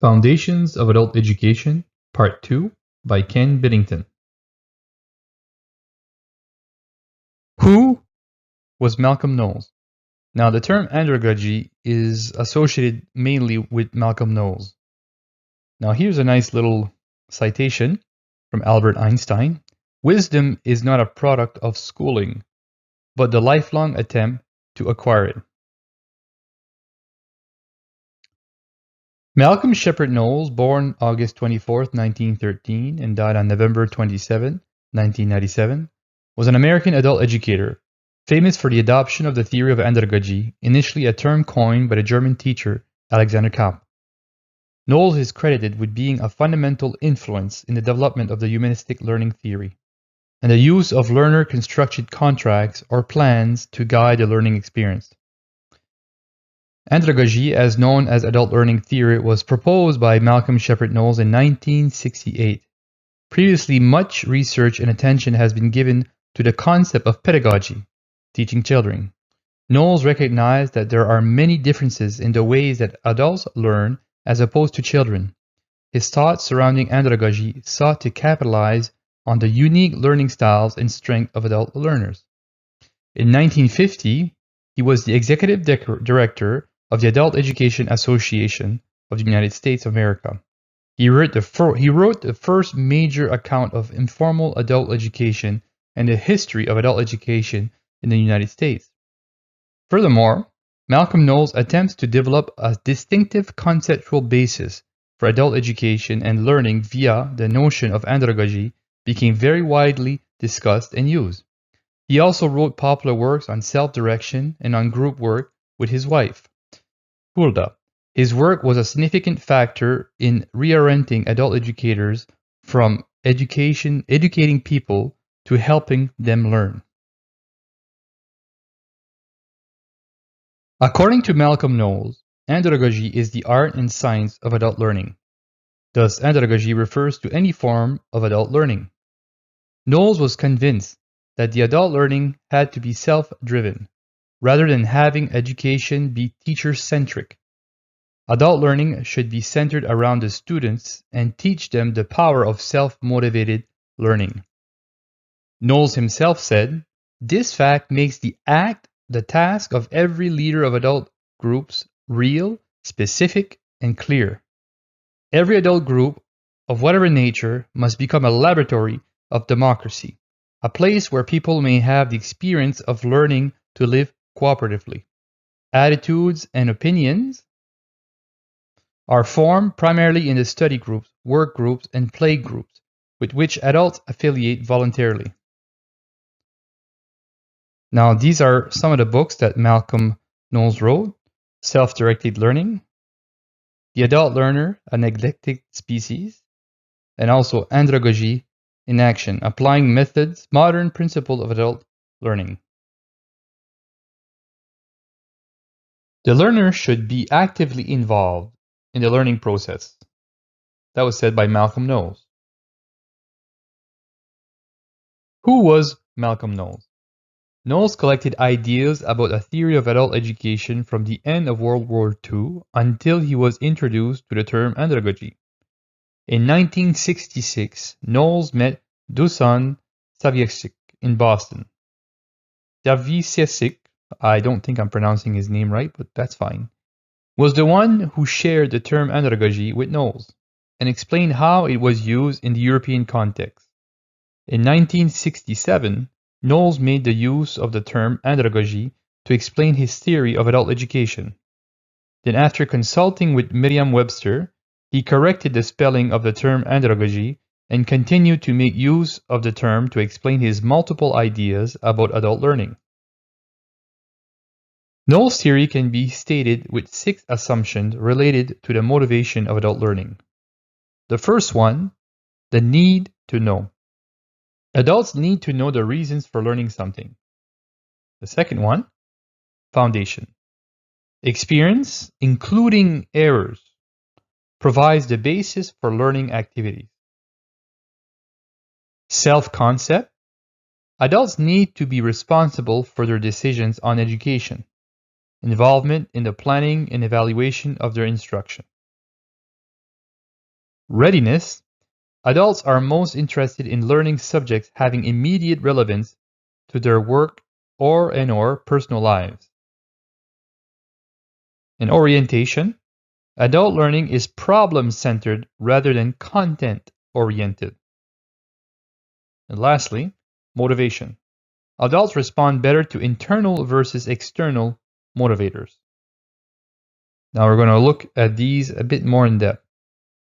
Foundations of Adult Education, Part 2 by Ken Biddington. Who was Malcolm Knowles? Now, the term andragogy is associated mainly with Malcolm Knowles. Now, here's a nice little citation from Albert Einstein. Wisdom is not a product of schooling, but the lifelong attempt to acquire it. Malcolm Shepard Knowles, born August 24, 1913, and died on November 27, 1997, was an American adult educator, famous for the adoption of the theory of andragogy, initially a term coined by the German teacher Alexander Kapp. Knowles is credited with being a fundamental influence in the development of the humanistic learning theory, and the use of learner-constructed contracts or plans to guide the learning experience. Andragogy, as known as adult learning theory, was proposed by Malcolm Shepard Knowles in 1968. Previously, much research and attention has been given to the concept of pedagogy, teaching children. Knowles recognized that there are many differences in the ways that adults learn as opposed to children. His thoughts surrounding andragogy sought to capitalize on the unique learning styles and strength of adult learners. In 1950, he was the executive director of the Adult Education Association of the United States of America. He wrote the first major account of informal adult education and the history of adult education in the United States. Furthermore, Malcolm Knowles attempts to develop a distinctive conceptual basis for adult education and learning via the notion of andragogy became very widely discussed and used. He also wrote popular works on self-direction and on group work with his wife, Hulda. His work was a significant factor in reorienting adult educators from educating people to helping them learn. According to Malcolm Knowles, andragogy is the art and science of adult learning. Thus, andragogy refers to any form of adult learning. Knowles was convinced that the adult learning had to be self-driven, rather than having education be teacher-centric. Adult learning should be centered around the students and teach them the power of self-motivated learning. Knowles himself said, "This fact makes the task of every leader of adult groups real, specific, and clear. Every adult group, of whatever nature, must become a laboratory of democracy, a place where people may have the experience of learning to live cooperatively. Attitudes and opinions are formed primarily in the study groups, work groups, and play groups with which adults affiliate voluntarily." Now, these are some of the books that Malcolm Knowles wrote: Self-Directed Learning, The Adult Learner, a Neglected Species, and also Andragogy in Action, Applying Methods, Modern Principles of Adult Learning. The learner should be actively involved in the learning process. That was said by Malcolm Knowles. Who was Malcolm Knowles? Knowles collected ideas about a theory of adult education from the end of World War II until he was introduced to the term andragogy. In 1966, Knowles met Dusan Saviesic in Boston. Saviesic, I don't think I'm pronouncing his name right, but that's fine, was the one who shared the term andragogy with Knowles and explained how it was used in the European context. In 1967, Knowles made the use of the term andragogy to explain his theory of adult education. Then, after consulting with Merriam-Webster, he corrected the spelling of the term andragogy and continued to make use of the term to explain his multiple ideas about adult learning. Knowles' theory can be stated with 6 assumptions related to the motivation of adult learning. The first one, the need to know. Adults need to know the reasons for learning something. The second one, foundation. Experience, including errors, provides the basis for learning activities. Self-concept. Adults need to be responsible for their decisions on education. Involvement in the planning and evaluation of their instruction. Readiness. Adults are most interested in learning subjects having immediate relevance to their work or personal lives. And orientation. Adult learning is problem-centered rather than content-oriented. And lastly, motivation. Adults respond better to internal versus external motivators. Now we're going to look at these a bit more in depth.